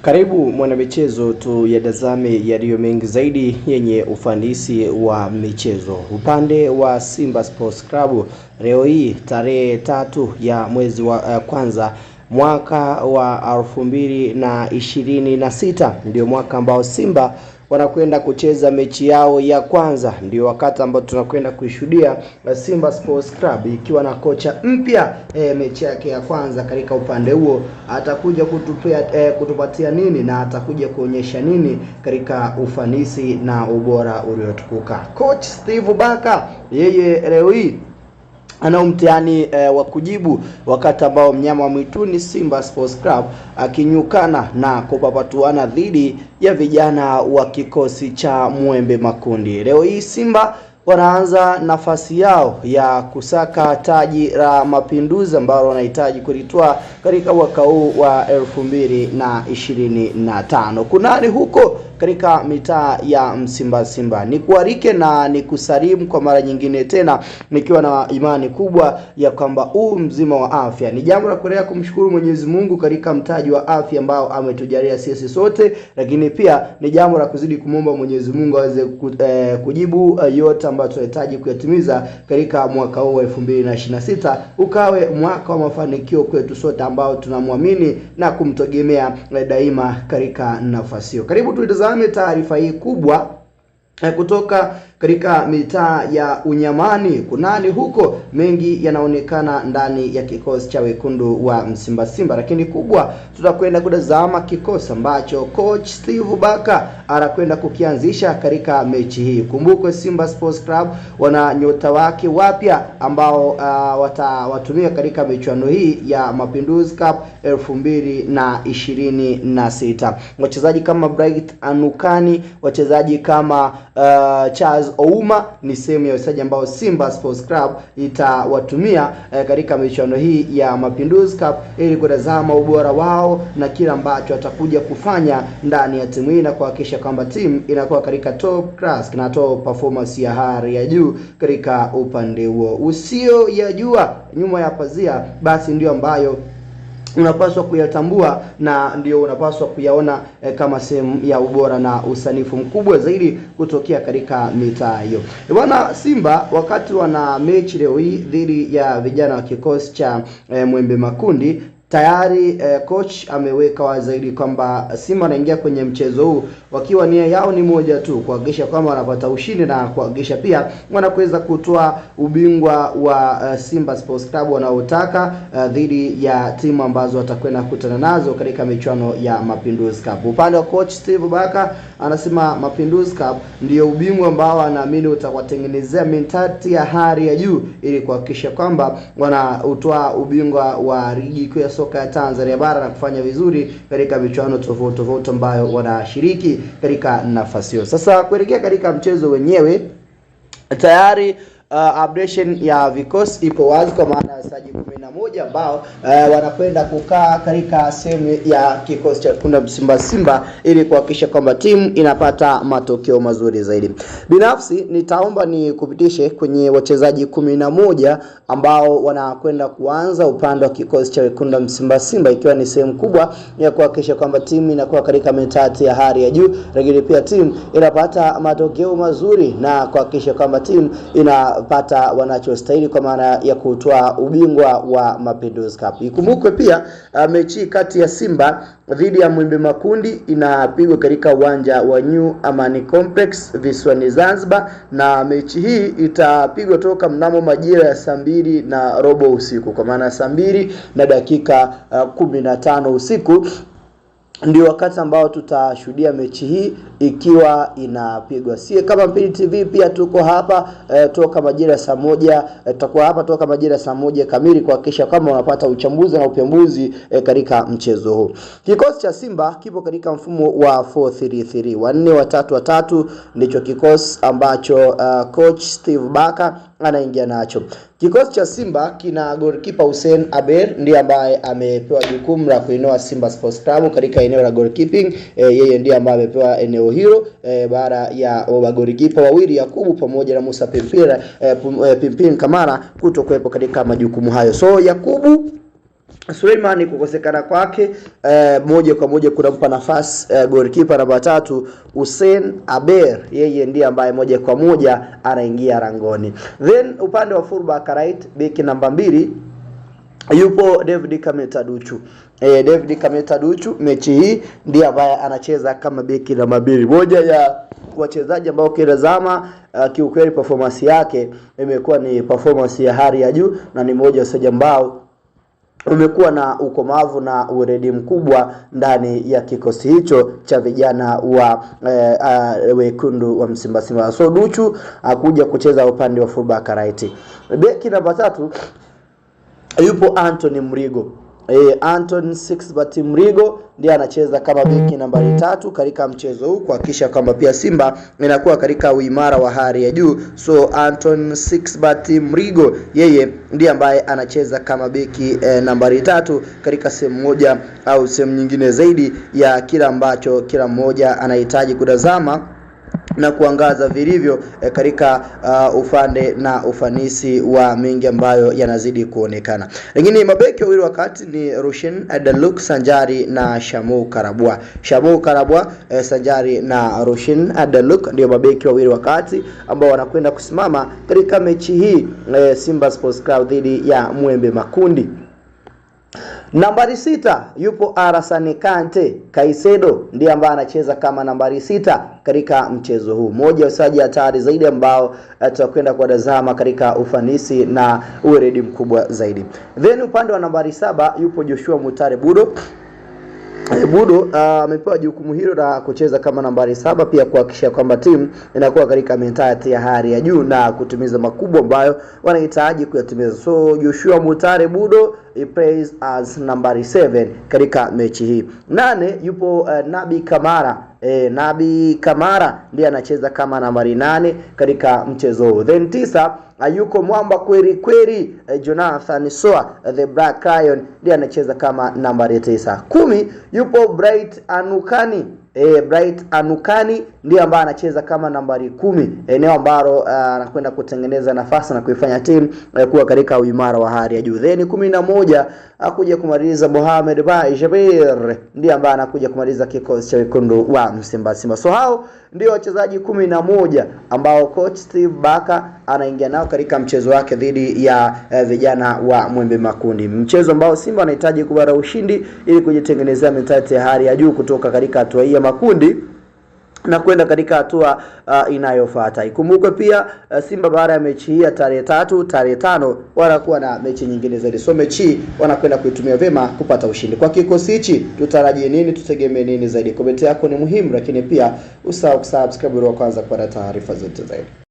Karibu mwanamichezo, tuyatazame yaliyo mengi zaidi yenye ufanisi wa michezo. Upande wa Simba Sports Club leo hii tarehe 3 ya mwezi wa kwanza mwaka wa 2026 ndio mwaka ambao Simba wanakwenda kucheza mechi yao ya kwanza. Ndio wakati ambao tunakwenda kuishuhudia Simba Sports Club ikiwa na kocha mpya. Mechi yake ya kwanza katika upande huo atakuja kutupatia nini na atakuja kuonyesha nini katika ufanisi na ubora uliotukuka. Coach Steve Barker yeye leo hii ana mtihani wa kujibu wakati ambao mnyama wa mwituni Simba Sports Club akinyukana na kupapatuana dhidi ya vijana wa kikosi cha Mwembe Makundi. Leo hii Simba wanaanza nafasi yao ya kusaka taji la Mapinduzi ambalo wanahitaji kulitoa katika mwaka huu wa 2025. Kunani huko katika mitaa ya Simba. Nikualike na nikusalimu kwa mara nyingine tena nikiwa na imani kubwa ya kwamba mzima wa afya. Ni jambo la kuendelea kumshukuru Mwenyezi Mungu katika mtaji wa afya ambao ametujalia sisi sote, lakini pia ni jambo la kuzidi kumomba Mwenyezi Mungu aweze kujibu yote ambayo tunahitaji kuyatimiza katika mwaka huu wa 2026 ukawe mwaka wa mafanikio kwetu sote ambao tunamwamini na kumtegemea daima katika nafasi hiyo. Karibu tutazame taarifa hii kubwa kutoka katika mitaa ya Unyamani. Kunani huko mengi yanaonekana ndani ya kikosi cha wekundu wa Simba, lakini kubwa tutakwenda kutazama kikosi ambacho coach Steve Barker anakwenda kukianzisha katika mechi hii. Kumbuke Simba Sports Club wana nyota wake wapya ambao watawatumia katika michuano hii ya Mapinduzi Cup 2026. Wachezaji kama Bright Anukani, wachezaji kama Charles Ouma ni sehemu ya wachezaji ambao Simba Sports Club itawatumia katika michuano hii ya Mapinduzi Cup ili kutazama ubora wao na kila ambacho atakuja kufanya ndani ya timu hii na kuhakikisha kwamba timu inakuwa katika top class, kinatoa performance ya hali ya juu katika upande huo. Usio yajua nyuma ya pazia basi ndio ambayo unapaswa kuyatambua na ndio unapaswa kuyaona kama sehemu ya ubora na usanifu mkubwa zaidi kutokea katika mitaa hiyo. Bwana, Simba wakati wana mechi leo hii dhidi ya vijana wa kikosi cha Mwembe Makundi, tayari coach ameweka wazi zaidi kwamba Simba anaingia kwenye mchezo huu wakiwa nia yao ni moja tu, kuhakikisha kwamba wanapata ushindi na kuhakikisha pia wanakuweza kutoa ubingwa wa Simba Sports Club wanaotaka dhidi ya timu ambazo watakwenda kukutana nazo katika michuano ya Mapinduzi Cup. Upande wa coach Steve Barker anasema Mapinduzi Cup ndio ubingwa ambao anaamini utawatengenezea mentality ya hali ya juu ili kuhakikisha kwamba wanautoa ubingwa wa ligi kuu ya soka ya Tanzania bara na kufanya vizuri katika michuano tofauti ambayo wanashiriki katika nafasi hiyo. Sasa kuelekea katika mchezo wenyewe tayari updation ya vikosi ipo wazi kwa maana ya wachezaji 11 ambao wanakwenda kukaa katika sehemu ya kikosi cha Kunda Simba ili kuhakikisha kwamba timu inapata matokeo mazuri zaidi. Binafsi nitaomba ni kupitishe kwenye wachezaji 11 ambao wanakwenda kuanza upande wa kikosi cha Kunda Simba ikiwa ni sehemu kubwa ya kuhakikisha kwamba timu inakuwa katika mentati ya hali ya juu, lakini pia timu inapata matokeo mazuri na kuhakikisha kwamba timu inapata wanachostahili kwa maana ya kutoa ubingwa wa Mapinduzi Cup. Ikumbukwe pia mechi kati ya Simba dhidi ya Mwembe Makundi inapigwa katika uwanja wa New Amani Complex visiwani Zanzibar, na mechi hii itapigwa toka mnamo majira ya 2:30 usiku, kwa maana 2:15 usiku ndio wakati ambao tutashuhudia mechi hii ikiwa inapigwa. Sie kama Mpili TV pia tuko hapa toka majira ya 1:00, tutakuwa hapa toka majira ya 1:00 kamili kuhakikisha kama unapata uchambuzi na upembuzi katika mchezo huu. Kikosi cha Simba kipo katika mfumo wa 4-3-3. 4-3-3 ndicho kikosi ambacho coach Steve Barker anaingia nacho. Kikosi cha Simba kina goalkeeper Hussein Aber ndiye ambaye amepewa jukumu la kuinoa Simba Sports Club katika eneo la goalkeeping. Yeye ndiye ambaye amepewa eneo hilo baada ya goalkeeper wawili Yakubu pamoja na Musa Pimpin Kamara kutokuwepo katika majukumu hayo. So Yakubu Suleiman kukosekana kwake moja kwa moja kunampa nafasi goalkeeper namba 3 Hussein Aber, yeye ndiye ambaye moja kwa moja anaingia rangoni. Then upande wa fullback right, beki namba 2 yupo David Kameta Duchu. David Kameta Duchu mechi hii ndiye ambaye anacheza kama beki namba 2. Moja ya wachezaji ambao kitazama kiukweli performance yake imekuwa ni performance ya hali ya juu, na ni mmoja wa wachezaji ambao umekuwa na ukomavu na uredi mkubwa ndani ya kikosi hicho cha vijana wa wekundu wa Simba. So Duchu akuja kucheza upande wa fullback right. Beki namba 3 yupo Anthony Mrigo. Anthony Sixbert Mrigo ndiye anacheza kama beki nambari 3 katika mchezo huu kuhakikisha kwamba pia Simba inakuwa katika uimara wa hali ya juu. So Anthony Sixbert Mrigo yeye ndiye ambaye anacheza kama beki nambari 3 katika sehemu moja au sehemu nyingine zaidi ya kila ambacho kila mmoja anahitaji kutazama na kuangaza vilivyo katika ufande na ufanisi wa mengi ambayo yanazidi kuonekana. Lakini mabeki wawili wakati ni Rushin Adaluk sanjari na Shamu Karabwa. Shamu Karabwa sanjari na Rushin Adaluk ndio mabeki wawili wakati ambao wanakwenda kusimama katika mechi hii Simba Sports Club dhidi ya Mwembe Makundi. Nambari 6 yupo Arasane Kante Kaisedo, ndiye ambaye anacheza kama nambari 6 katika mchezo huu. Moja wa wachezaji hatari zaidi ambao tutakwenda kuwatazama katika ufanisi na uredi mkubwa zaidi. Then upande wa nambari 7 yupo Joshua Mutare Budo. Budo amepewa jukumu hilo la kucheza kama nambari 7, pia kuhakikisha kwamba timu inakuwa katika mentality ya hali ya juu na kutimiza makubwa ambayo wanahitaji kuyatimiza. So Joshua Mutare Budo he plays as nambari 7 katika mechi hii. 8 yupo Nabi Kamara. Nabi Kamara ndiye anacheza kama nambari 8 katika mchezo huu. Then 9 yuko mwamba kweli Jonathan Soa the Black Lion ndiye anacheza kama nambari 9. 10 yupo Bright Anukani. Bright Anukani ndiye ambaye anacheza kama nambari 10, eneo ambalo anakwenda kutengeneza nafasi na kuifanya timu kuwa katika uimara wa hali ya juu. Then 11 akuja kumaliza Mohamed Bai Jabir ndiye ambaye anakuja kumaliza kikosi cha wekundu wa Simba. So hao ndio wachezaji 11 ambao coach Steve Baka anaingia nao katika mchezo wake dhidi ya vijana wa Mwembe Makundi. Mchezo ambao Simba anahitaji kubara ushindi ili kujitengenezea mentality ya hali ya juu kutoka katika hatua hii ya makundi na kwenda katika hatua inayofuata. Ikumbukwe pia Simba baada ya mechi hii ya tarehe 3, tarehe 5 wanakuwa na mechi nyingine zaidi. So mechi wanakwenda kuitumia vema kupata ushindi. Kwa kikosi hichi tutarajie nini, tutegemee nini zaidi? Comment yako ni muhimu, lakini pia usahau kusubscribe ili kwanza kupata taarifa zote zaidi.